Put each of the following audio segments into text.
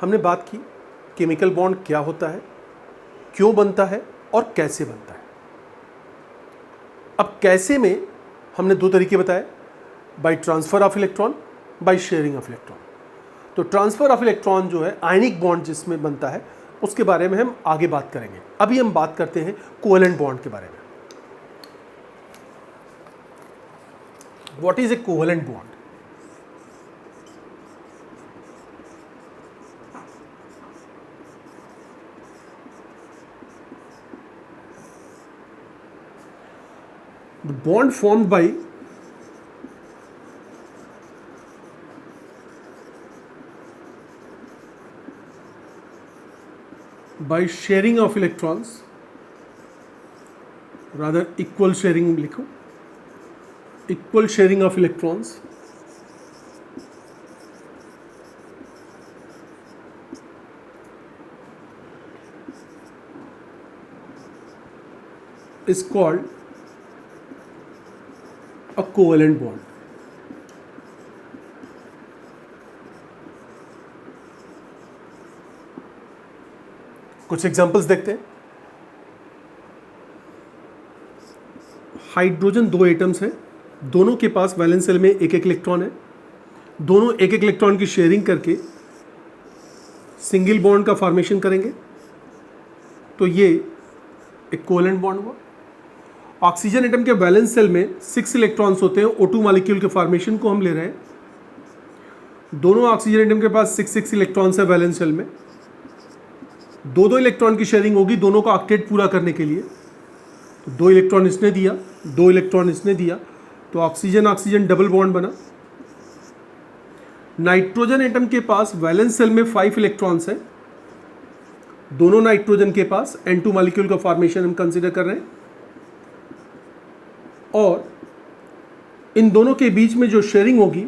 हमने बात की केमिकल बॉन्ड क्या होता है, क्यों बनता है और कैसे बनता है। अब कैसे में हमने दो तरीके बताए, by transfer of electron, by sharing of electron. तो ट्रांसफर ऑफ इलेक्ट्रॉन जो है आयनिक बॉन्ड जिसमें बनता है उसके बारे में हम आगे बात करेंगे। अभी हम बात करते हैं कोवेलेंट बॉन्ड के बारे में। What is a covalent bond? The bond formed by sharing of electrons, rather equal sharing लिखो, equal sharing of electrons is called a covalent bond. कुछ एग्जांपल्स देखते हैं। हाइड्रोजन दो एटम्स हैं, दोनों के पास वैलेंस शेल में एक एक इलेक्ट्रॉन है, दोनों एक एक इलेक्ट्रॉन की शेयरिंग करके सिंगल बॉन्ड का फॉर्मेशन करेंगे, तो ये एक कोवेलेंट बॉन्ड हुआ। ऑक्सीजन एटम के वैलेंस शेल में 6 इलेक्ट्रॉन्स होते हैं, O2 मॉलिक्यूल के फॉर्मेशन को हम ले रहे हैं। दोनों ऑक्सीजन एटम के पास 6 इलेक्ट्रॉन्स है वैलेंस शेल में, दो इलेक्ट्रॉन की शेयरिंग होगी दोनों का ऑक्टेट पूरा करने के लिए। तो 2 इलेक्ट्रॉन इसने दिया, 2 इलेक्ट्रॉन इसने दिया, तो ऑक्सीजन ऑक्सीजन डबल बॉन्ड बना। नाइट्रोजन एटम के पास वैलेंस शेल में 5 इलेक्ट्रॉन्स है, दोनों नाइट्रोजन के पास N2 मॉलिक्यूल का फॉर्मेशन हम कंसीडर कर रहे हैं, और इन दोनों के बीच में जो शेयरिंग होगी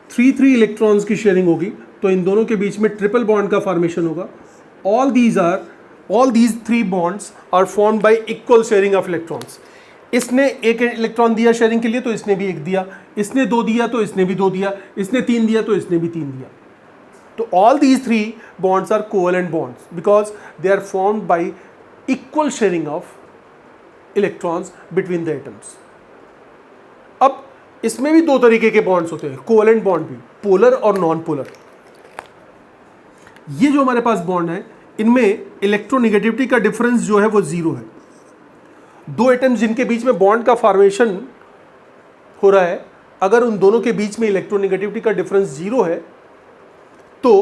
3 इलेक्ट्रॉन्स की शेयरिंग होगी, तो इन दोनों के बीच में ट्रिपल बॉन्ड का फॉर्मेशन होगा। all these 3 bonds are formed by equal sharing of electrons. इसने एक इलेक्ट्रॉन दिया शेयरिंग के लिए तो इसने भी एक दिया, इसने 2 दिया तो इसने भी 2 दिया, इसने 3 दिया तो इसने भी 3 दिया। तो all these 3 bonds are covalent bonds because they are formed by equal sharing of electrons between the atoms. अब इसमें भी 2 तरीके के बॉन्ड्स होते हैं, कोवेलेंट बॉन्ड भी, पोलर और नॉन पोलर। ये जो हमारे पास बॉन्ड है इनमें इलेक्ट्रोनेगेटिविटी का डिफरेंस जो है वो 0 है। 2 एटम्स जिनके बीच में बॉन्ड का फॉर्मेशन हो रहा है, अगर उन दोनों के बीच में इलेक्ट्रोनेगेटिविटी का डिफरेंस 0 है तो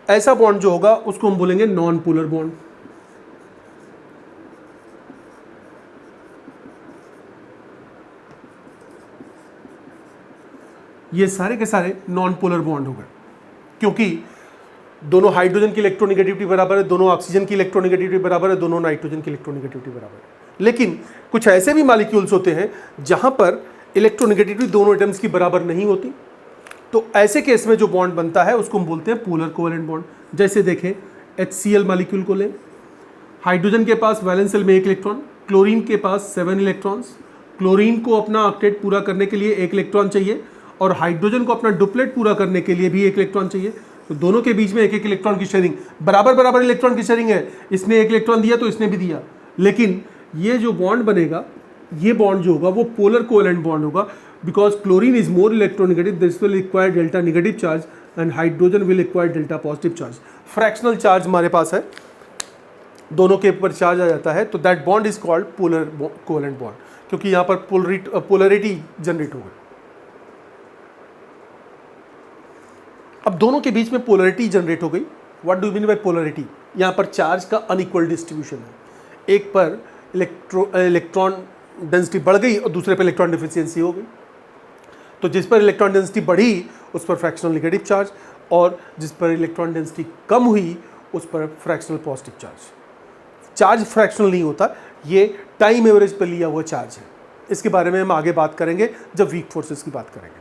ऐसा बॉन्ड जो होगा उसको हम बोलेंगे नॉन पोलर बॉन्ड। ये सारे के सारे नॉन पोलर बॉन्ड हो गए, क्योंकि दोनों हाइड्रोजन की इलेक्ट्रोनेगेटिविटी बराबर है, दोनों ऑक्सीजन की इलेक्ट्रोनेगेटिविटी बराबर है, दोनों नाइट्रोजन की इलेक्ट्रोनेगेटिविटी बराबर है। लेकिन कुछ ऐसे भी मॉलिक्यूल्स होते हैं जहां पर इलेक्ट्रोनेगेटिविटी दोनों एटम्स की बराबर नहीं होती, तो ऐसे केस में जो बॉन्ड बनता है उसको हम बोलते हैं पोलर कोवेलेंट बॉन्ड। जैसे देखें HCl मॉलिक्यूल को लें, हाइड्रोजन के पास वैलेंस शेल में 1 इलेक्ट्रॉन, क्लोरीन के पास 7 इलेक्ट्रॉन्स। क्लोरीन को अपना ऑक्टेट पूरा करने के लिए 1 इलेक्ट्रॉन चाहिए और हाइड्रोजन को अपना डुप्लेट पूरा करने के लिए भी 1 इलेक्ट्रॉन चाहिए। तो दोनों के बीच में 1 इलेक्ट्रॉन की शेयरिंग, बराबर इलेक्ट्रॉन की शेयरिंग है, इसने 1 इलेक्ट्रॉन दिया तो इसने भी दिया। लेकिन ये जो बॉन्ड बनेगा, ये बॉन्ड जो होगा वो पोलर कोवेलेंट बॉन्ड होगा, because chlorine is more electronegative, this will require delta negative charge and hydrogen will require delta positive charge. Fractional charge हमारे पास है, दोनों के ऊपर चार्ज आ जाता है, तो that bond is called polar covalent bond, क्योंकि यहाँ पर पोलरिटी जनरेट हो गई। अब दोनों के बीच में पोलरिटी जनरेट हो गई। What do you mean by polarity? यहाँ पर चार्ज का अनइक्वल डिस्ट्रीब्यूशन है, एक पर इलेक्ट्रॉन डेंसिटी बढ़ गई और दूसरे पर इलेक्ट्रॉन डिफिशियंसी हो गई। तो जिस पर इलेक्ट्रॉन डेंसिटी बढ़ी उस पर फ्रैक्शनल नेगेटिव चार्ज, और जिस पर इलेक्ट्रॉन डेंसिटी कम हुई उस पर fractional positive charge. Charge fractional नहीं होता, ये टाइम एवरेज पर लिया हुआ चार्ज है। इसके बारे में हम आगे बात करेंगे जब वीक फोर्सेस की बात करेंगे।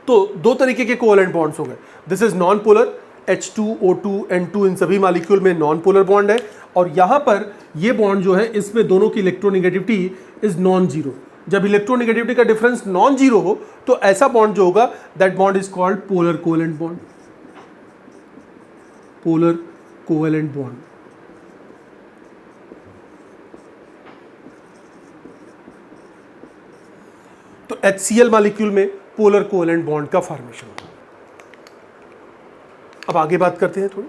तो 2 तरीके के कोवेलेंट बॉन्ड्स हो गए। This is non polar, H2, O2, N2 इन सभी मॉलिक्यूल में नॉन पोलर बॉन्ड है, और यहाँ पर ये बॉन्ड जो है इसमें दोनों की इलेक्ट्रोनेगेटिविटी इज नॉन जीरो। जब इलेक्ट्रोनेगेटिविटी का डिफरेंस नॉन जीरो हो तो ऐसा बॉन्ड जो होगा that bond is called polar covalent bond. Polar covalent bond. तो HCl मॉलिक्यूल में पोलर कोवेलेंट बॉन्ड का फॉर्मेशन होगा। अब आगे बात करते हैं थोड़ी।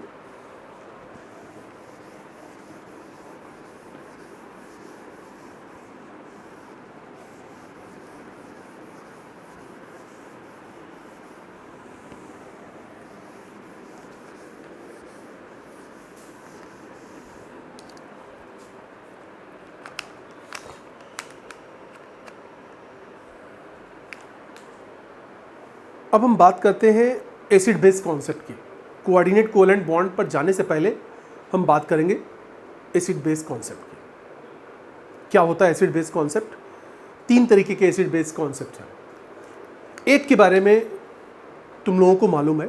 अब हम बात करते हैं एसिड बेस कॉन्सेप्ट की। कोऑर्डिनेट कोवेलेंट बॉन्ड पर जाने से पहले हम बात करेंगे एसिड बेस कॉन्सेप्ट की। क्या होता है एसिड बेस कॉन्सेप्ट? 3 तरीके के एसिड बेस कॉन्सेप्ट हैं। एक के बारे में तुम लोगों को मालूम है,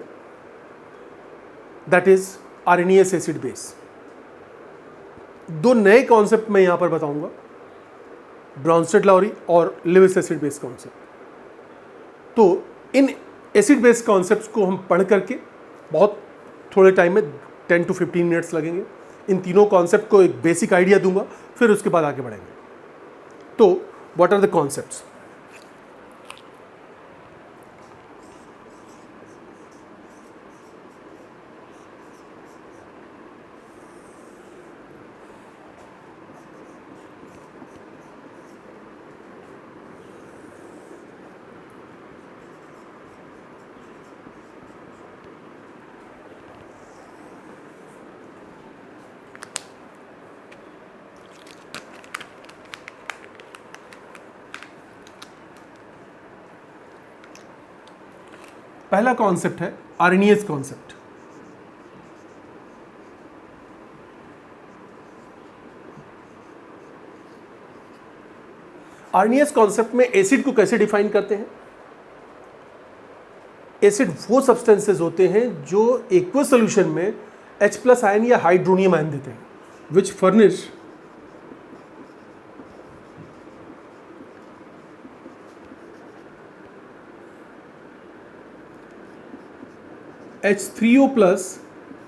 that is Arrhenius acid base. 2 नए कॉन्सेप्ट मैं यहां पर बताऊंगा, ब्रॉन्स्टेड लाउरी और लेविस एसिड बेस कॉन्सेप्ट। तो इन एसिड बेस कॉन्सेप्ट्स को हम पढ़ करके बहुत थोड़े टाइम में 10 to 15 मिनट्स लगेंगे। इन तीनों कॉन्सेप्ट को एक बेसिक आइडिया दूंगा, फिर उसके बाद आगे बढ़ेंगे। तो व्हाट आर द कॉन्सेप्ट्स? पहला कॉन्सेप्ट है आर्हेनियस कॉन्सेप्ट। आर्हेनियस कॉन्सेप्ट में एसिड को कैसे डिफाइन करते हैं? एसिड वो सब्सटेंसेस होते हैं जो एक्वस सॉल्यूशन में H+ आयन या हाइड्रोनियम आयन देते हैं, विच फर्निश H3O+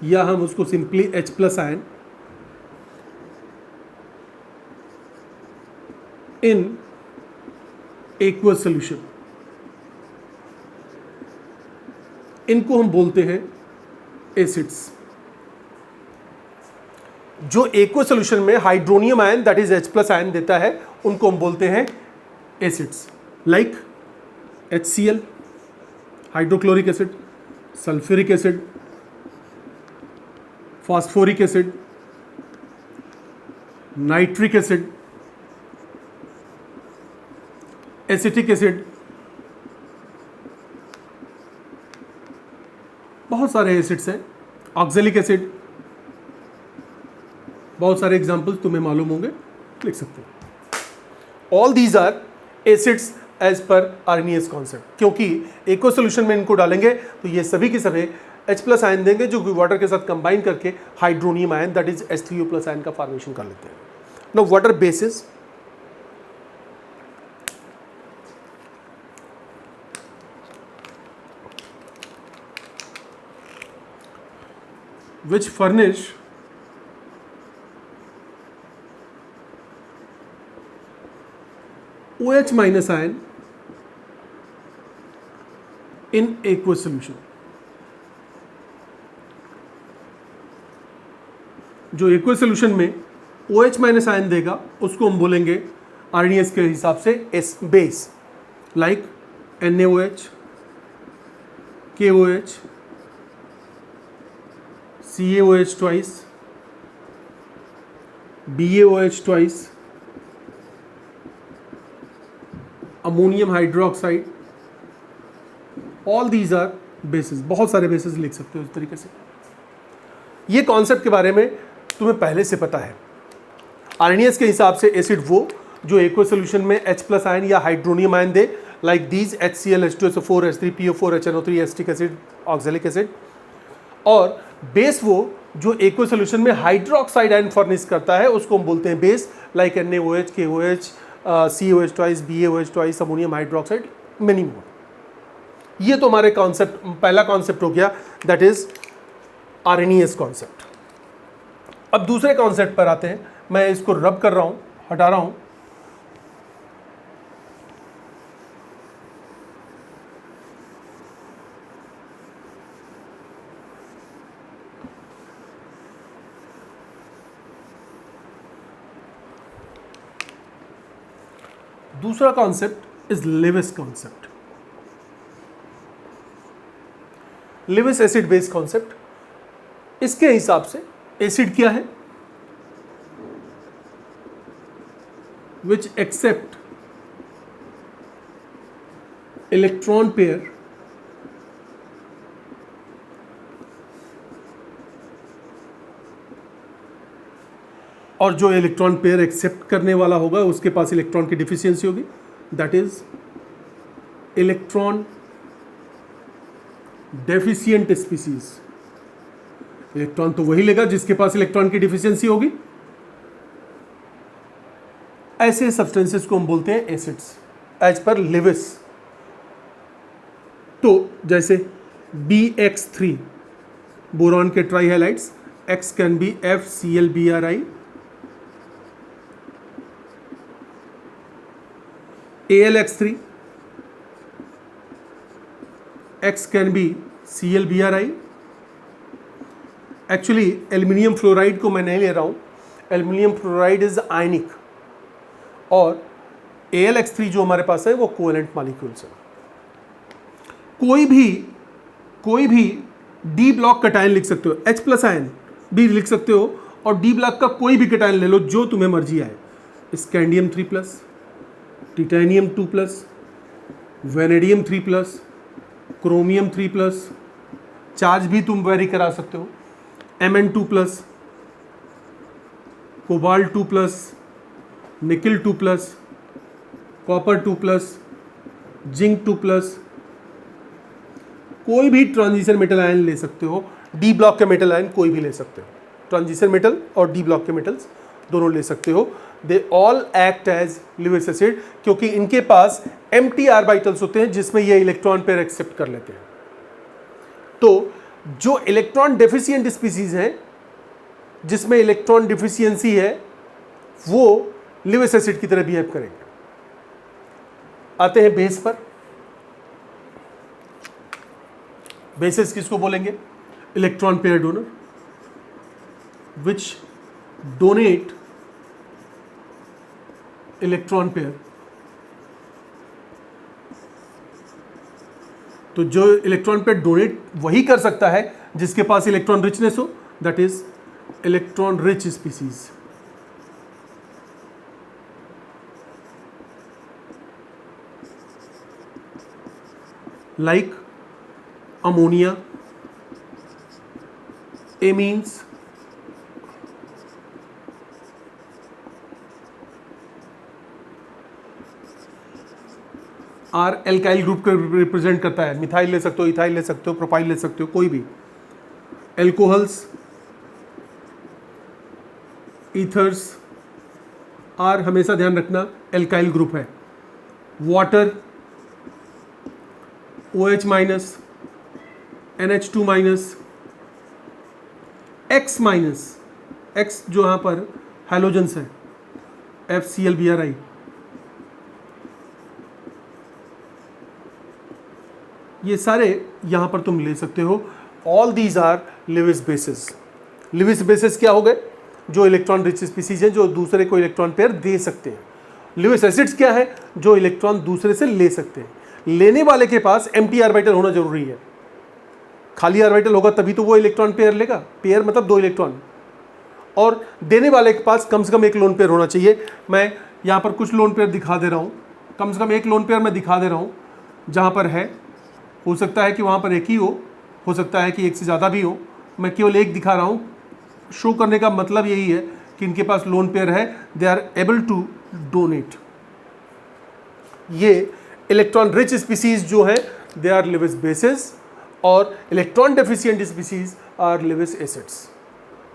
या हम उसको simply H+ ion in aqueous solution. इनको हम बोलते हैं एसिड्स। जो एक्वस सॉल्यूशन में hydronium ion that is H+ ion देता है, उनको हम बोलते हैं acids. Like HCl, hydrochloric acid, sulphuric acid, phosphoric acid, nitric acid, acetic acid, बहुत सारे एसिड्स हैं। ऑक्जेलिक एसिड, बहुत सारे एग्जाम्पल्स तुम्हें मालूम होंगे, लिख सकते हो। All these are acids as per Arrhenius concept. क्योंकि एक्वस सॉल्यूशन में इनको डालेंगे तो ये सभी के सभी H+ आयन देंगे, जो कि वाटर के साथ कंबाइन करके hydronium ion that is H3O+ ion का फॉर्मेशन कर लेते हैं। Now what are bases? which furnish OH- ion in aqueous solution। जो एक्वस सोल्यूशन में OH- आयन देगा उसको हम बोलेंगे आर्हेनियस के हिसाब से as base. Like NaOH, KOH, CaOH twice, BaOH twice, ammonium hydroxide, all these are bases. बहुत सारे बेसिस लिख सकते हो इस तरीके से। ये कॉन्सेप्ट के बारे में तुम्हें पहले से पता है। आर्हेनियस के हिसाब से एसिड वो जो एक्वस सॉल्यूशन में H+ आयन या hydronium ion they, like these HCl, H2SO4, H3PO4, HNO3, acetic acid, oxalic acid. और बेस वो जो एक्वस सॉल्यूशन में हाइड्रोक्साइड आयन फर्निश करता है, उसको हम बोलते हैं base. Like NaOH, KOH, CaOH twice, BaOH twice, ammonium hydroxide, many more. ये तो हमारे कॉन्सेप्ट, पहला कॉन्सेप्ट हो गया, दैट इज आरएनएस कॉन्सेप्ट। अब दूसरे कॉन्सेप्ट पर आते हैं। मैं इसको रब कर रहा हूं, हटा रहा हूं। दूसरा concept is Lewis concept. Lewis acid base concept. इसके हिसाब से एसिड क्या है? विच एक्सेप्ट इलेक्ट्रॉन पेयर और जो इलेक्ट्रॉन पेयर एक्सेप्ट करने वाला होगा उसके पास इलेक्ट्रॉन की डिफिशियंसी होगी, that is electron deficient species. Electron तो वही लेगा जिसके पास इलेक्ट्रॉन की डिफिशियंसी होगी। ऐसे सब्सटेंसेस को हम बोलते हैं एसिड्स एज पर लिविस। तो जैसे BX3 बोरॉन के try halides, X can be FClBrI, AlX3, X can be ClBrI। Actually aluminium fluoride को मैं नहीं ले रहा हूँ, एल्यूमिनियम फ्लोराइड इज आयनिक, और AlX3 जो हमारे पास है वो कोवेलेंट मॉलिक्यूल्स है। कोई भी डी ब्लॉक कटायन लिख सकते हो, H+ आयन भी लिख सकते हो, और डी ब्लॉक का कोई भी कटायन ले लो जो तुम्हें मर्जी आए। Scandium 3+, titanium 2+, vanadium 3+, chromium 3+, charge भी तुम वेरी करा सकते हो, Mn2+, cobalt 2+, nickel 2+, copper 2+, zinc 2+, कोई भी ट्रांजिशन मेटल आयन ले सकते हो। डी ब्लॉक के मेटल आयन कोई भी ले सकते हो, ट्रांजिशन मेटल और डी ब्लॉक के मेटल्स दोनों ले सकते हो। They all act as Lewis acid, क्योंकि इनके पास एम्प्टी ऑर्बिटल्स होते हैं जिसमें ये इलेक्ट्रॉन पेयर एक्सेप्ट कर लेते हैं। तो जो इलेक्ट्रॉन डेफिशिएंट स्पीसीज हैं जिसमें इलेक्ट्रॉन डिफिशियंसी है वो लिविस एसिड की तरह बिहेव करेंगे। आते हैं बेस पर। बेसिस किसको बोलेंगे? इलेक्ट्रॉन पेयर डोनर, विच डोनेट इलेक्ट्रॉन पेयर। तो जो इलेक्ट्रॉन पेयर डोनेट वही कर सकता है जिसके पास इलेक्ट्रॉन रिचनेस हो, that is electron rich species. Like ammonia, amines, R alkyl group को रिप्रेजेंट करता है। मिथाइल ले सकते हो, इथाइल ले सकते हो, प्रोपाइल ले सकते हो, कोई भी। एल्कोहल्स, ईथर्स, आर हमेशा ध्यान रखना एल्काइल ग्रुप है। Water OH-, NH2-, X-, X जो यहाँ पर हैलोजेंस है, FClBrI। ये सारे यहाँ पर तुम ले सकते हो। All these are Lewis bases. Lewis bases क्या हो गए? जो इलेक्ट्रॉन रिच स्पीसीज हैं जो दूसरे को इलेक्ट्रॉन पेयर दे सकते हैं। लिविस एसिड्स क्या है? जो इलेक्ट्रॉन दूसरे से ले सकते हैं। लेने वाले के पास एम्प्टी ऑर्बिटल होना जरूरी है। खाली ऑर्बिटल होगा तभी तो वो इलेक्ट्रॉन पेयर लेगा। पेयर मतलब 2 इलेक्ट्रॉन। और देने वाले के पास कम से कम 1 लोन पेयर होना चाहिए। मैं यहाँ पर कुछ लोन पेयर दिखा दे रहा हूँ, कम से कम 1 लोन पेयर मैं दिखा दे रहा हूँ जहाँ पर है। हो सकता है कि वहाँ पर 1 ही हो सकता है कि 1 से ज़्यादा भी हो। मैं केवल 1 दिखा रहा हूँ। शो करने का मतलब यही है कि इनके पास लोन पेयर है, they are able to donate. ये इलेक्ट्रॉन रिच स्पीसीज जो है दे आर लिविस बेसिस, और electron deficient species are Lewis acids.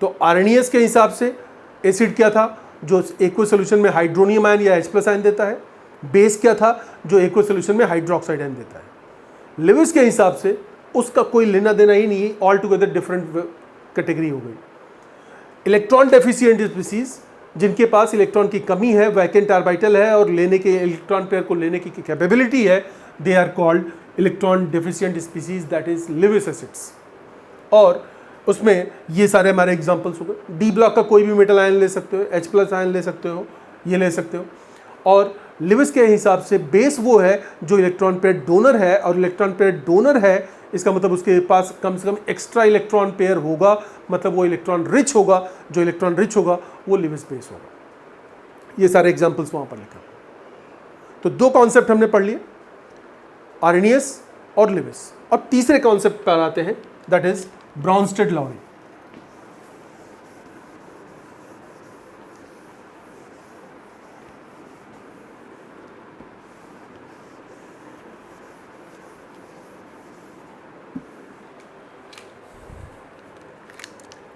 तो आरएनएस के हिसाब से एसिड क्या था? जो एक्वस सोल्यूशन में हाइड्रोनियम आयन या H+ आयन देता है। बेस क्या था? जो एक्वस सोल्यूशन में हाइड्रोक्साइड आयन देता है। लिविस के हिसाब से उसका कोई लेना देना ही नहीं है, ऑल टुगेदर डिफरेंट कैटेगरी हो गई। इलेक्ट्रॉन डेफिशिएंट स्पीसीज, जिनके पास इलेक्ट्रॉन की कमी है, वैकेंट ऑर्बिटल है और लेने के इलेक्ट्रॉन पेयर को लेने की कैपेबिलिटी है, they are called electron deficient species, that is Lewis acids. और उसमें ये सारे हमारे एग्जांपल्स हो गए। डी ब्लॉक का कोई भी मेटल आयन ले सकते हो, H+ आयन ले सकते हो, ये ले सकते हो। और लेविस के हिसाब से बेस वो है जो इलेक्ट्रॉन पेयर डोनर है, और इलेक्ट्रॉन पेयर डोनर है इसका मतलब उसके पास कम से कम एक्स्ट्रा इलेक्ट्रॉन पेयर होगा, मतलब वो इलेक्ट्रॉन रिच होगा। जो इलेक्ट्रॉन रिच होगा वो लेविस बेस होगा। ये सारे एग्जांपल्स वहाँ पर लिखा। तो दो कॉन्सेप्ट हमने पढ़ लिए, आर्रेनियस और लेविस। अब तीसरे कॉन्सेप्ट पर आते हैं, that is Bronsted Lowry.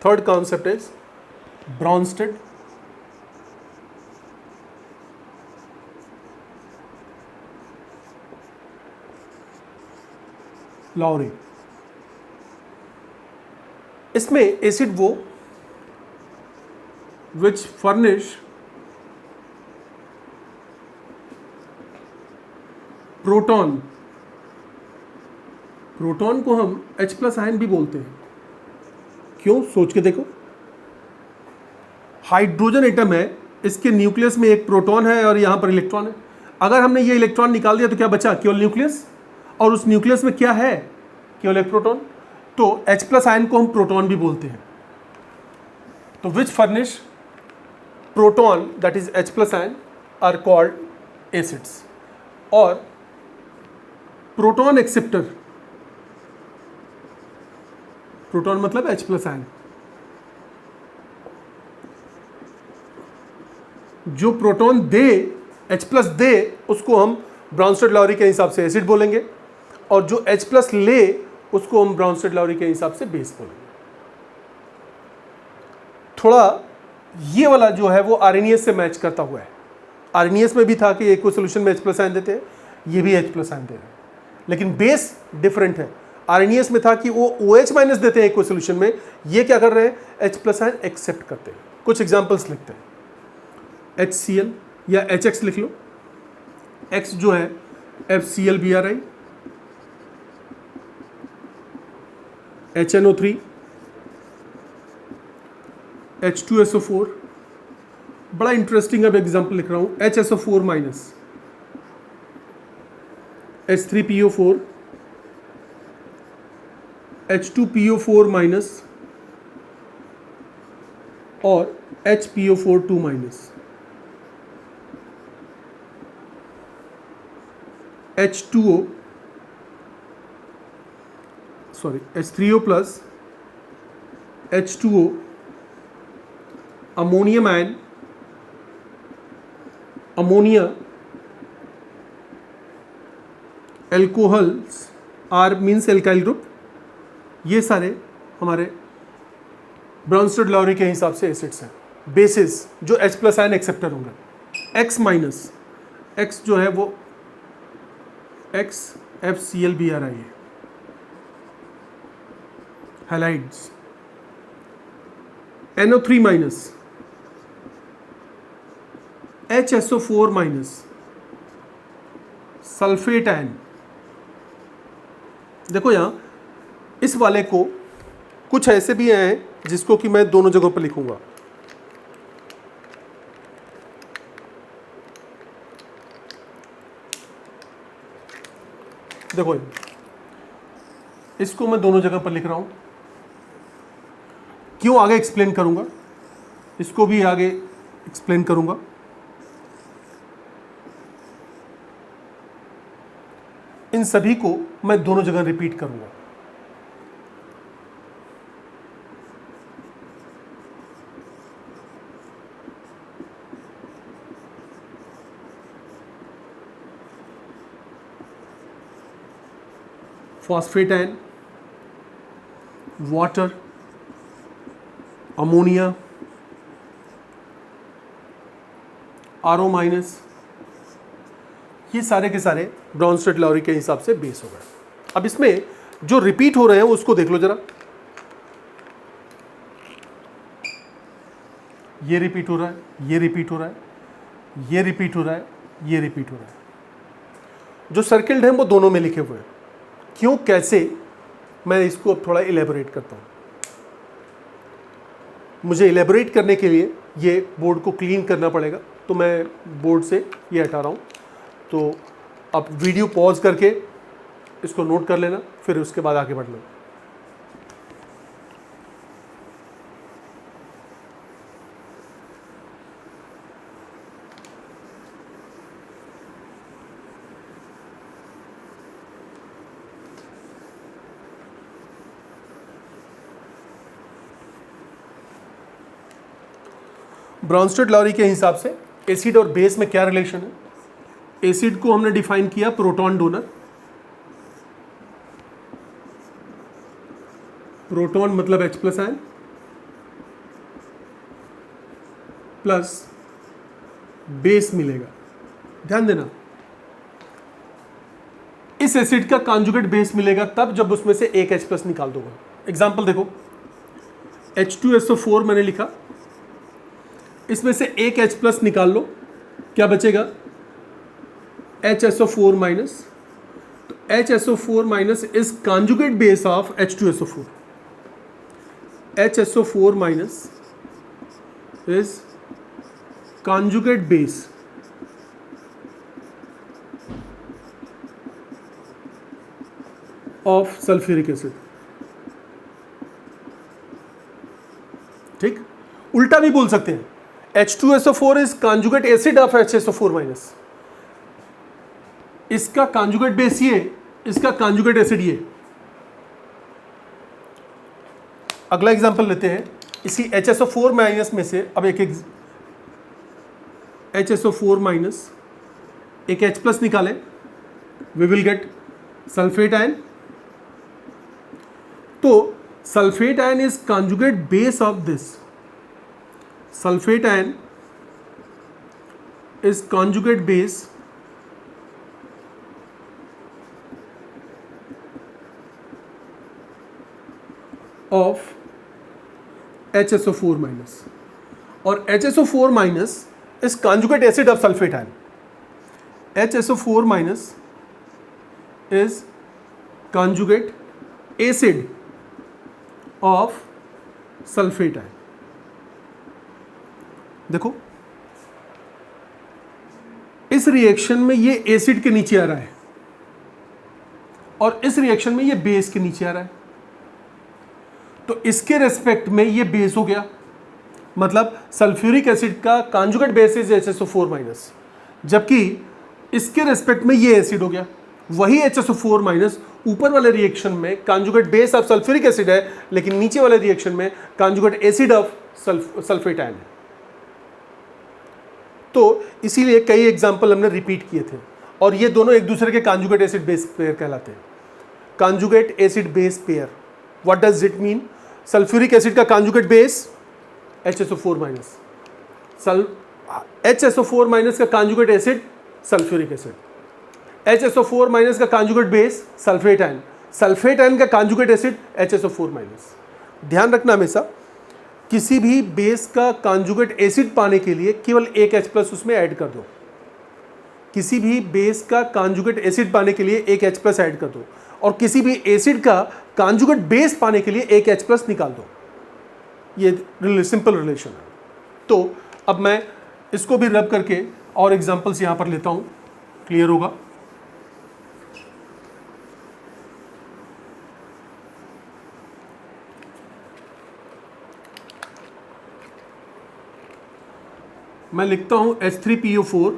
Third concept is Bronsted-Lowry। इसमें एसिड वो which furnish प्रोटॉन, प्रोटॉन को हम H+ आयन भी बोलते हैं। क्यों? सोच के देखो, हाइड्रोजन एटम है, इसके न्यूक्लियस में एक प्रोटॉन है और यहां पर इलेक्ट्रॉन है। अगर हमने ये इलेक्ट्रॉन निकाल दिया तो क्या बचा? केवल न्यूक्लियस, और उस न्यूक्लियस में क्या है? केवल एक प्रोटॉन। तो H+ आयन को हम प्रोटॉन भी बोलते हैं। तो which furnish proton, that is H+ ion, are called acids. और प्रोटॉन एक्सेप्टर, प्रोटॉन मतलब H+ आयन, जो प्रोटॉन दे, H+ दे, उसको हम ब्राउनस्टेड-लाउरी के हिसाब से एसिड बोलेंगे, और जो H+ ले उसको हम ब्राउनस्टेड-लाउरी के हिसाब से बेस बोलेंगे। थोड़ा ये वाला जो है वो आर्रेनियस से मैच करता हुआ है। आर्रेनियस में भी था कि एक को सोल्यूशन में H+ आयन देते हैं, ये भी H+ आयन दे रहे हैं, लेकिन बेस डिफरेंट है। आर्रेनियस में था कि वो OH- देते हैं एक को सोल्यूशन में, ये क्या कर रहे हैं? H+ आयन एक्सेप्ट करते हैं। कुछ एग्जांपल्स लिखते हैं, HCl या HX लिख लो। X जो है FCl-Bri, HNO3, H2SO4। बड़ा इंटरेस्टिंग अब एग्जांपल लिख रहा हूं, HSO4-, H3PO4, H2PO4- और HPO4-2-, H3O+, H2O, ammonium ion, ammonia, alcohols, R means alkyl group. ये सारे हमारे ब्राउनस्टेड-लाउरी के हिसाब से एसिड्स हैं। बेसिस जो H+ आयन एक्सेप्टर होंगे। X-, X जो है वो X FCl-Bri है, halides. NO3-, HSO4-, sulphate ion. देखो यहाँ इस वाले को कुछ ऐसे भी हैं जिसको कि मैं दोनों जगहों पर लिखूंगा। देखो इसको मैं दोनों जगह पर लिख रहा हूं, क्यों आगे एक्सप्लेन करूंगा, इसको भी आगे एक्सप्लेन करूंगा। इन सभी को मैं दोनों जगह रिपीट करूंगा। Phosphate ion, water, ammonia, RO-, ये सारे के सारे ब्राउनस्टेड-लाउरी के हिसाब से बेस हो गए। अब इसमें जो रिपीट हो रहे हैं उसको देख लो जरा। ये रिपीट हो रहा है, ये रिपीट हो रहा है, ये रिपीट हो रहा है, ये रिपीट हो रहा है। जो सर्किल्ड हैं वो दोनों में लिखे हुए हैं। क्यों, कैसे, मैं इसको अब थोड़ा इलेबोरेट करता हूँ। मुझे इलेबोरेट करने के लिए ये बोर्ड को क्लीन करना पड़ेगा, तो मैं बोर्ड से ये हटा रहा हूँ। तो अब वीडियो पॉज करके इसको नोट कर लेना, फिर उसके बाद आगे बढ़ना। ब्राउनस्टेड लॉरी के हिसाब से एसिड और बेस में क्या रिलेशन है? एसिड को हमने डिफाइन किया प्रोटॉन डोनर, प्रोटॉन मतलब H plus ion plus base मिलेगा। ध्यान देना, इस एसिड का कॉन्जुगेट बेस मिलेगा तब जब उसमें से एक H प्लस निकाल दोगे। एग्जाम्पल देखो, H2SO4 मैंने लिखा, इसमें से एक H प्लस निकाल लो, क्या बचेगा? HSO4 minus. तो HSO4 minus is conjugate base of H2SO4। HSO4 minus is conjugate base of sulphuric acid. ठीक, उल्टा भी बोल सकते हैं, H2SO4 is conjugate acid of HSO4 minus. इसका कॉन्जुगेट बेस ये, इसका कॉन्जुगेट एसिड ये। अगला एग्जांपल लेते हैं, इसी HSO4 माइनस में से अब एक HSO4 माइनस एक H प्लस निकालें, we will get sulphate ion. तो sulphate ion is conjugate base of this. Sulphate ion is conjugate base of HSO4 minus, और HSO4 minus is conjugate acid of sulfate ion. HSO4 minus is conjugate acid of sulfate ion. देखो, इस reaction में ये acid के नीचे आ रहा है और इस रिएक्शन में ये बेस के नीचे आ रहा है, तो इसके रेस्पेक्ट में ये बेस हो गया, मतलब सल्फ्यूरिक एसिड का conjugate base is HSO4 minus, जबकि इसके रेस्पेक्ट में ये एसिड हो गया। वही HSO4 माइनस ऊपर वाले रिएक्शन में conjugate base of sulphuric acid है, लेकिन नीचे वाले रिएक्शन में conjugate acid of sulphate ion है। तो इसीलिए कई एग्जाम्पल हमने रिपीट किए थे, और ये दोनों एक दूसरे के कॉन्जुगेट एसिड बेस पेयर कहलाते हैं। Conjugate acid base pair, what does it mean? Sulphuric acid का conjugate base HSO4 minus, HSO4 minus का conjugate acid sulphuric acid, HSO4 minus का conjugate base sulphate ion, sulphate ion का conjugate acid HSO4 minus. ध्यान रखना हमेशा, किसी भी base का कॉन्जुगेट एसिड पाने के लिए केवल एक H प्लस उसमें ऐड कर दो। किसी भी बेस का कॉन्जुगेट एसिड पाने के लिए एक H प्लस ऐड कर दो, और किसी भी एसिड का कॉन्जुगेट बेस पाने के लिए एक H प्लस निकाल दो। ये सिंपल रिलेशन है। तो अब मैं इसको भी रब करके और एग्जांपल्स यहाँ पर लेता हूँ, क्लियर होगा। मैं लिखता हूं H3PO4,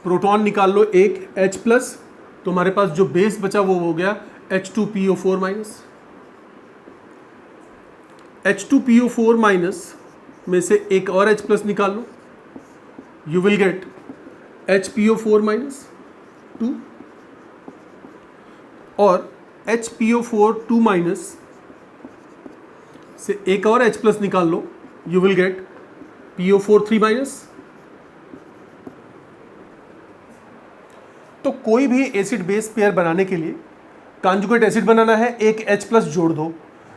प्रोटॉन निकाल लो एक H प्लस, तो हमारे पास जो बेस बचा वो हो गया H2PO4 माइनस। H2PO4 माइनस में से एक और H प्लस निकाल लो, you will get HPO4 minus 2, और HPO4 2 माइनस से एक और H प्लस निकाल लो, you will get PO4 3 minus. तो कोई भी एसिड बेस पेयर बनाने के लिए कॉन्जुगेट एसिड बनाना है, एक H प्लस जोड़ दो,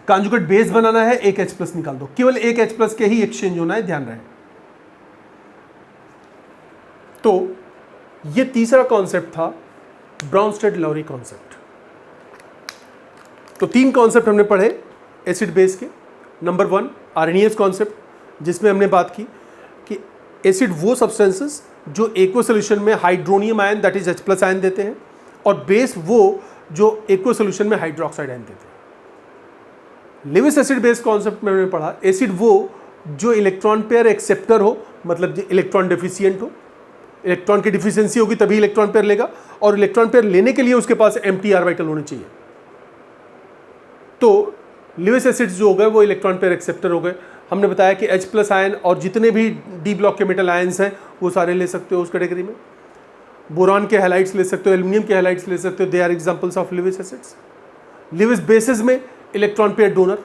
कॉन्जुगेट बेस बनाना है, एक H+ निकाल दो, केवल एक H+ के ही एक्सचेंज होना है, ध्यान रहे। तो ये तीसरा कॉन्सेप्ट था ब्राउनस्टेड-लाउरी कॉन्सेप्ट। तो 3 कॉन्सेप्ट हमने पढ़े एसिड बेस के। नंबर 1 आर्हेनियस कॉन्सेप्ट, जिसमें हमने बात की कि एसिड वो सब्सटेंसेस जो एक्वा सोल्यूशन में hydronium ion that is H+ ion देते हैं, और बेस वो जो एक्वा सोल्यूशन में हाइड्रोक्साइड आयन देते हैं। लेविस एसिड बेस कॉन्सेप्ट में हमने पढ़ा एसिड वो जो इलेक्ट्रॉन पेयर एक्सेप्टर हो, मतलब इलेक्ट्रॉन डेफिशिएंट हो, इलेक्ट्रॉन की डिफिशियंसी होगी तभी इलेक्ट्रॉन पेयर लेगा, और इलेक्ट्रॉन पेयर लेने के लिए उसके पास एम्प्टी ऑर्बिटल होने चाहिए। तो लेविस एसिड्स जो हो गए वो इलेक्ट्रॉन पेयर एक्सेप्टर हो गए। हमने बताया कि H+ आयन और जितने भी डी ब्लॉक के मेटल आयन्स हैं वो सारे ले सकते हो उस कैटेगरी में। बोरान के हैलाइड्स ले सकते हो, एल्यूमिनियम के हैलाइड्स ले सकते हो, they are examples of Lewis acids. Lewis bases में इलेक्ट्रॉन पेयर डोनर,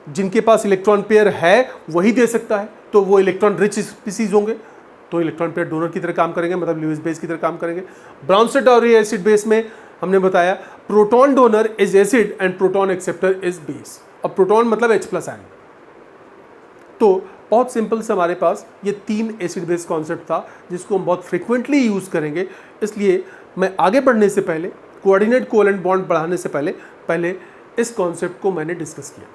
जिनके पास इलेक्ट्रॉन पेयर है वही दे सकता है, तो वो इलेक्ट्रॉन रिच स्पीसीज होंगे, तो इलेक्ट्रॉन पेयर डोनर की तरह काम करेंगे, मतलब लेविस बेस की तरह काम करेंगे। ब्राउनस्टेड-लाउरी एसिड बेस में हमने बताया proton donor is acid and proton acceptor is base, और प्रोटॉन मतलब H+ आयन। तो बहुत सिंपल से हमारे पास ये 3 एसिड बेस कॉन्सेप्ट था जिसको हम बहुत फ्रिक्वेंटली यूज़ करेंगे। इसलिए मैं आगे बढ़ने से पहले, कोऑर्डिनेट कोवैलेंट बॉन्ड बढ़ाने से पहले इस कॉन्सेप्ट को मैंने डिस्कस किया।